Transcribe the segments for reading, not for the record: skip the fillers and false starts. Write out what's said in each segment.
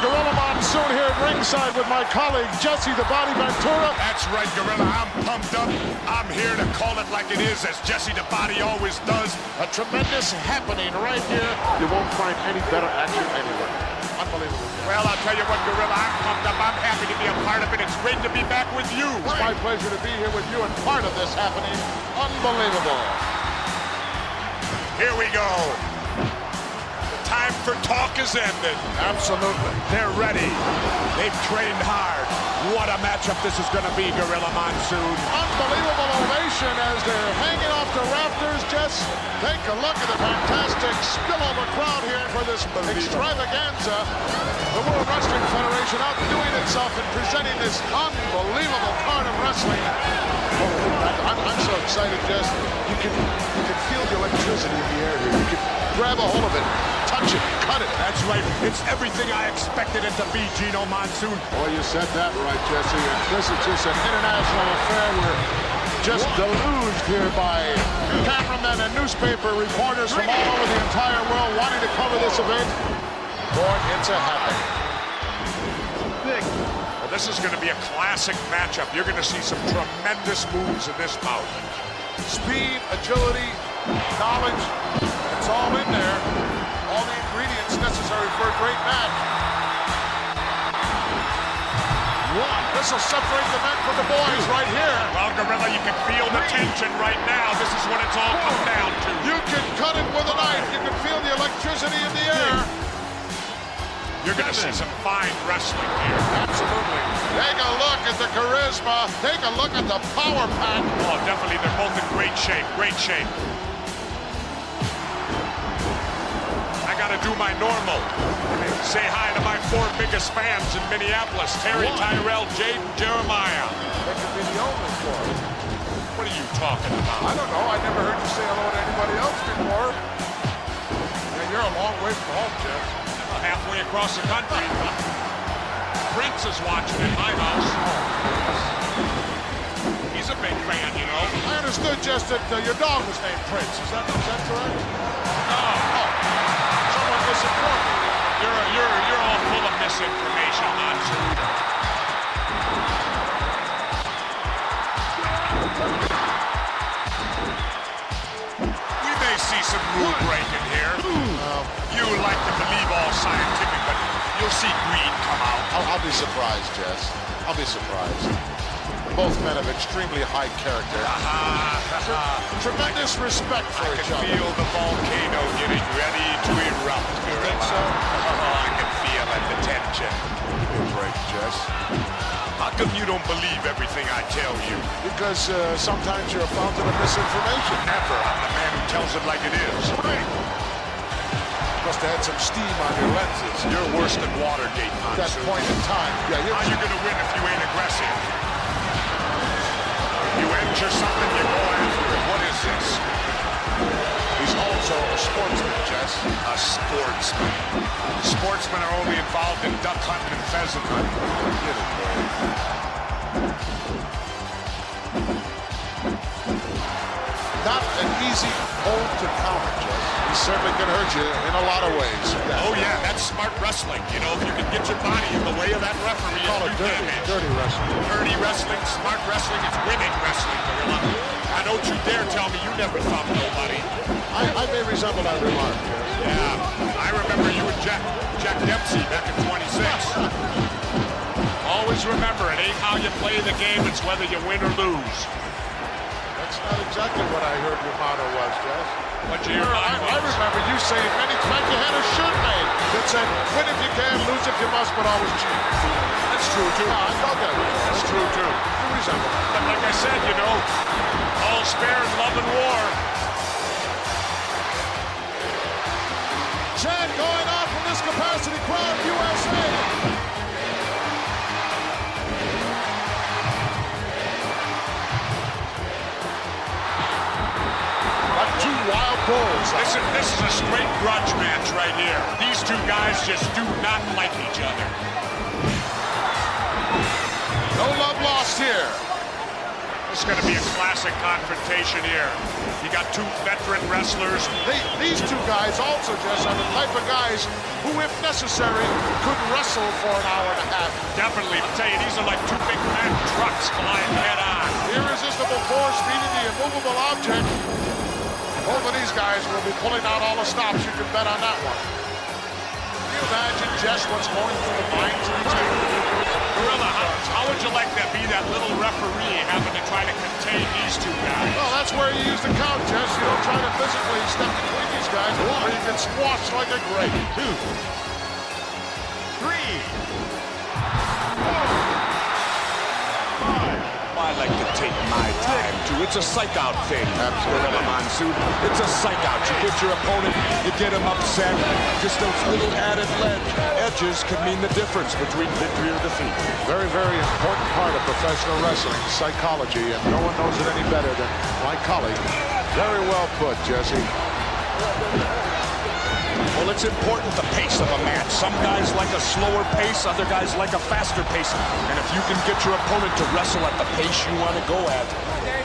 Gorilla Monsoon here at ringside with my colleague Jesse the Body Ventura. That's right, Gorilla. I'm pumped up. I'm here to call it like it is, as Jesse the Body always does. A tremendous happening right here. You won't find any better action anywhere. Unbelievable. Well, I'll tell you what, Gorilla, I'm pumped up. I'm happy to be a part of it. It's great to be back with you. It's my pleasure to be here with you and part of this happening. Unbelievable. Here we go. Time for talk is ended. Absolutely. They're ready. They've trained hard. What a matchup this is going to be, Gorilla Monsoon. Unbelievable ovation as they're hanging off the rafters. Just take a look at the fantastic spillover crowd here for this extravaganza. The World Wrestling Federation outdoing itself and presenting this unbelievable card of wrestling. I'm so excited, Jess. You can feel the electricity in the air here. You can grab a hold of it, touch it, cut it. That's right. It's everything I expected it to be, Gino Monsoon. Well, you said that right, Jesse. And this is just an international affair. We're just deluged here by cameramen and newspaper reporters from all over the entire world wanting to cover this event. Boy, it's a happening. Well, this is going to be a classic matchup. You're going to see some tremendous moves in this bout. Speed, agility, knowledge, it's all in there. All the ingredients necessary for a great match. This will separate the men from the boys right here. Well, Gorilla, you can feel the tension right now. This is what it's all come down to. You can cut it with a knife. You can feel the electricity in the air. You're going to see some fine wrestling here. Absolutely. Take a look at the charisma. Take a look at the power pack. Oh, definitely. They're both in great shape. Great shape. I got to do my normal. Say hi to my 4 biggest fans in Minneapolis. Terry, Tyrell, Jaden, Jeremiah. That could be the only 4. What are you talking about? I don't know. I never heard you say hello to anybody else before. And you're a long way from home, Jeff. Halfway across the country. Prince is watching in my house. He's a big fan, you know. I understood just that your dog was named Prince. Is that correct? No. Someone misinformed me. You're all full of misinformation, Monsoon. We may see some rule breaking here. You like to believe all scientific, but you'll see greed come out. I'll be surprised, Jess. I'll be surprised. Both men of extremely high character. Tremendous respect for each other. I can feel the volcano getting ready to erupt, Gorilla. Think so? Oh, I can feel it, the tension. Give me a break, Jess. How come you don't believe everything I tell you? Because sometimes you're a fountain of misinformation. Never. I'm the man who tells it like it is. Must have had some steam on your lenses. You're worse than Watergate, At that point in time. Yeah, how you gonna win if you ain't aggressive? You enter something, you go after it. What is this? He's also a sportsman, Jess. A sportsman. Sportsmen are only involved in duck hunting and pheasant hunting. Get it, boy. Not an easy hold to counter, Jess. He certainly can hurt you in a lot of ways. Oh, yeah, that's smart wrestling. You know, if you can get your body in the way of that referee, Call it dirty wrestling. Dirty wrestling, smart wrestling, it's winning wrestling, Gorilla. Now, don't you dare tell me you never thumped nobody. I may resemble that remark, Jess. Yeah, I remember you and Jack Dempsey back in 26. Always remember, it ain't how you play the game, it's whether you win or lose. That's not exactly what I heard your motto was, Jess. What you hear I remember you saying many times you had a shirt made that said, win if you can, lose if you must, but always cheat. That's true, too. I thought that was. That's true, too. You resemble that. But like I said, you know, all's fair in love and war. Chad going on from this capacity crowd, USA. Like 2 wild bulls. This is a straight grudge match right here. These 2 guys just do not like each other. No love lost here. This is going to be a classic confrontation here. You got two veteran wrestlers. These two guys also, Jess, are the type of guys who, if necessary, could wrestle for an hour and a half. Definitely. I'll tell you, these are like two big Mack trucks flying head on. Irresistible force meeting the immovable object. Both of these guys will be pulling out all the stops. You can bet on that one. Can you imagine, Jess, what's going through the minds of these two? Gorilla, how would you like to be that little referee having to try to contain these two guys? Well, that's where you use the count, Jess. You don't try to physically step between these guys, or you get squashed like a grape. 2, 3, 4, 5. I like to take my time, too. It's a psych-out thing. Gorilla Monsoon. It's a psych-out. You get your opponent, you get him upset. Just those little added edges can mean the difference between victory or defeat. Very, very important part of professional wrestling, psychology, and no one knows it any better than my colleague. Very well put, Jesse. Well, it's important the pace of a match. Some guys like a slower pace, other guys like a faster pace. And if you can get your opponent to wrestle at the pace you want to go at,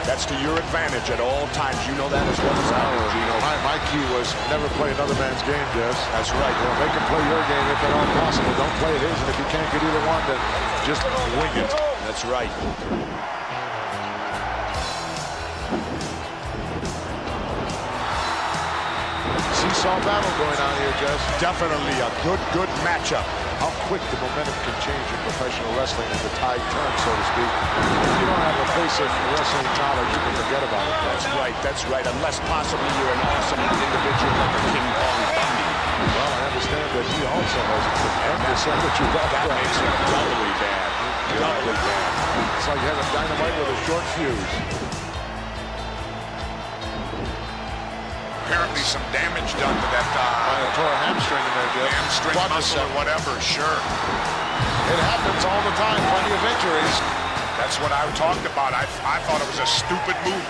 that's to your advantage at all times. You know that as well as I do, Gino. My key was never play another man's game, Jess. That's right. You know, make him play your game if at all possible. Don't play his, and if you can't get either one, then just wing it. That's right. Seesaw battle going on here, Jess. Definitely a good matchup. How quick the momentum can change in professional wrestling as the tide turns, so to speak. If you don't have a basic wrestling knowledge, you can forget about it. That's right. Unless possibly you're an awesome individual like a King Kong Bundy. Well, I understand that he also has a tremendous energy. That makes it doubly bad. Doubly bad. It's like having dynamite with a short fuse. Apparently some damage done to that Tore a hamstring in there, Jeff. hamstring muscle or whatever, sure. It happens all the time, plenty of injuries. That's what I talked about. I thought it was a stupid move.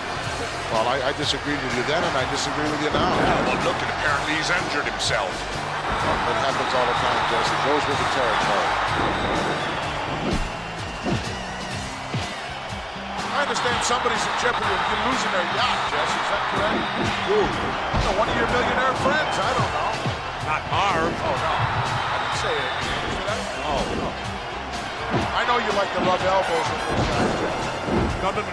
Well, I disagreed with you then, and I disagree with you now. Yeah, well, look, and apparently he's injured himself. It happens all the time, Jess. It goes with the territory. I understand somebody's in jeopardy of losing their yacht, Jess. Is that correct? Who? One of your millionaire friends. I don't know. Not Marv. Oh, no. I didn't say it. Did I? Oh, no. I know you like to rub elbows with those guys, Jess.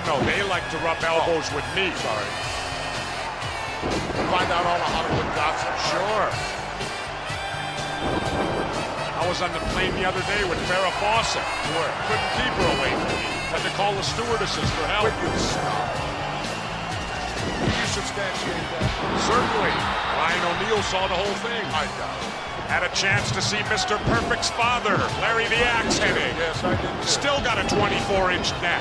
No. They like to rub elbows with me. Sorry. Find out all the Hollywood gossip. Sure. I was on the plane the other day with Farrah Fawcett. Where? Couldn't keep her away from me. Had to call the stewardesses for help. You snob. You substantiate that. Certainly. Ryan O'Neal saw the whole thing. I doubt it. Had a chance to see Mr. Perfect's father, Larry the Axe Hennig. Yes, I did. Still got a 24-inch neck.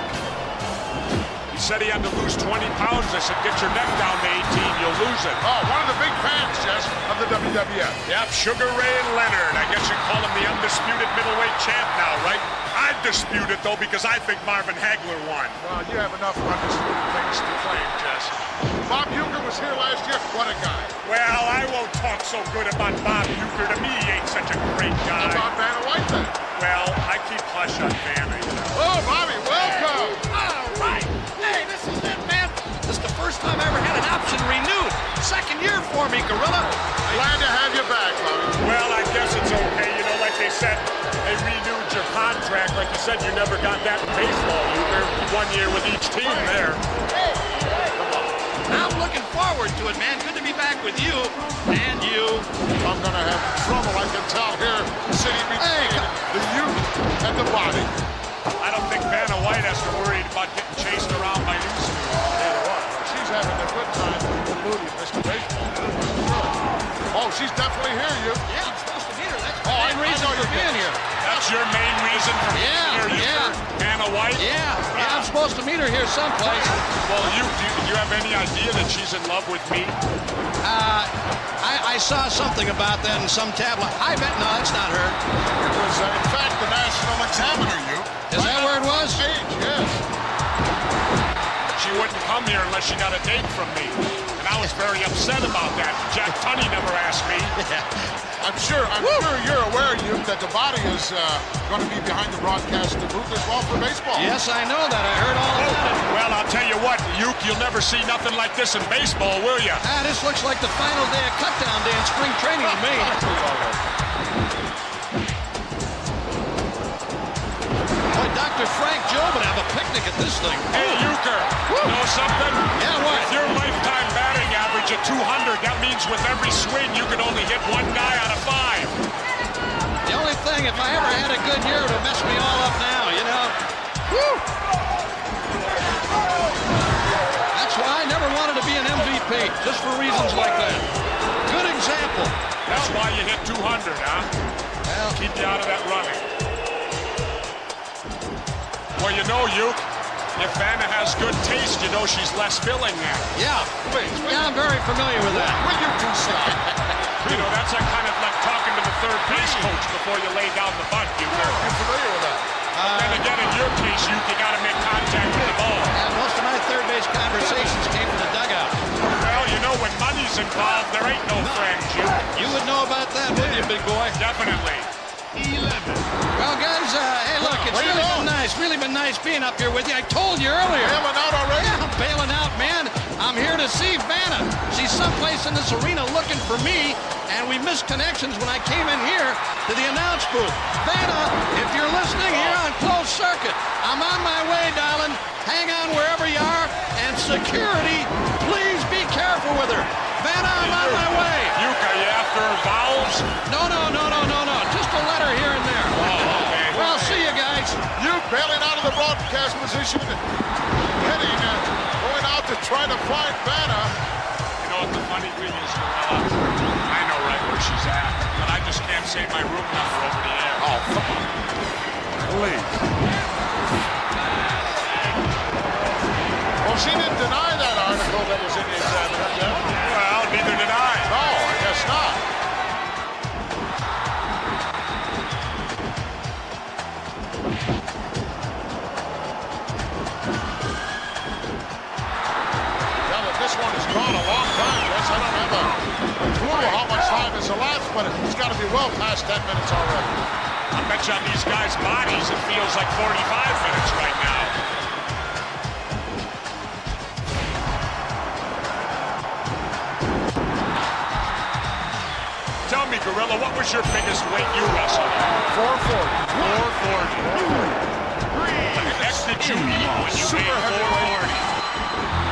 He said he had to lose 20 pounds. I said, get your neck down to 18, you'll lose it. Oh, one of the big fans, Jess, of the WWF. Yep, Sugar Ray Leonard. I guess you'd call him the undisputed middleweight champ now, right? I dispute it, though, because I think Marvin Hagler won. Well, you have enough undisputed things to claim, Jess. Bob Uecker was here last year. What a guy. Well, I won't talk so good about Bob Uecker. To me, he ain't such a great guy. How about Vanna White, then? Well, I keep hush on Vanna, you know. Oh, Bobby, welcome. All right. Hey, this is it, man. This is the first time I ever had an option renewed. Second year for me, Gorilla. Glad to have you back, Bobby. Well, I guess it's okay. You know, like they said, they renewed your contract. Like you said, you never got that in baseball. You were 1 year with each team there. Hey, I'm looking forward to it, man. Good to be back with you and you. I'm going to have trouble, I can tell, here sitting between the youth and the body. I don't think Vanna White has to worry about getting chased around by news. She's having a good time with Moody, Mr. Baseball. Oh, she's definitely here, you. Yeah, I'm supposed to meet her. That's Oh, the main reason I know for you're being here. That's your main reason for being here, Vanna White? Yeah, I'm supposed to meet her here someplace. Well, do you have any idea that she's in love with me? I saw something about that in some tablet. I bet, no, that's not her. It was, in fact, the National Examiner, you. Is that where it was? Page, yes. She wouldn't come here unless she got a date from me. And I was very upset about that. Jack Tunney never asked me. I'm sure you're aware aware, you, that the body is going to be behind the broadcast booth as well for baseball. Yes, I know that. I heard all about it. Well, I'll tell you what, Uke, you'll never see nothing like this in baseball, will you? Ah, this looks like the final day of cutdown day in spring training to me. Boy, Dr. Frank Joe would have a picnic at this thing. Hey, Euchre, you know something? Yeah, what? With your lifetime batting average at 200, that means with every swing you can only hit one guy out of 5. The only thing, if I ever had a good year, it would mess me all up now, you know? Woo! That's why I never wanted to be an MVP, just for reasons like that. Good example. That's why you hit 200, huh? Well, Keep you out of that running. Well, you know, Uke, if Vanna has good taste, you know she's less filling now. yeah. Yeah, I'm very familiar with that. Will you two stop? You know, that's like kind of like talking to the third base coach before you lay down the bunt, Uke. You're familiar with that. Then again, in your case, Uke, you got to make contact with the ball. Yeah, most of my third base conversations came from the dugout. Well, you know, when money's involved, there ain't no friends, Uke. You would know about that, wouldn't you, big boy? Definitely. Well, guys, hey, look, it's really been nice being up here with you. I told you earlier. Bailing out already? Yeah, I'm bailing out, man. I'm here to see Vanna. She's someplace in this arena looking for me, and we missed connections when I came in here to the announce booth. Vanna, if you're listening here on closed circuit, I'm on my way, darling. Hang on wherever you are, and security, please be careful with her. Vanna, I'm on my way. Uke, are you after her vowels? No. Just a letter here and there. Oh, okay. Well, see you guys. You bailing out of the broadcast position, heading, going out to try to find Vanna. You know what the funny thing is, Gorilla? I know right where she's at, but I just can't say my room number over the air. Oh, come on. Please. Well, she didn't deny that article that was in his Well, neither did I. No, I guess not. Now that this one has gone a long time, Jess, I don't have a clue how much time has elapsed, but it's got to be well past 10 minutes already. I bet you on these guys' bodies it feels like 45 minutes right now. Tell me, Gorilla, what was your biggest weight you wrestled at? 440. 440. What the heck did you eat when you Super weighed heavyweight. 440?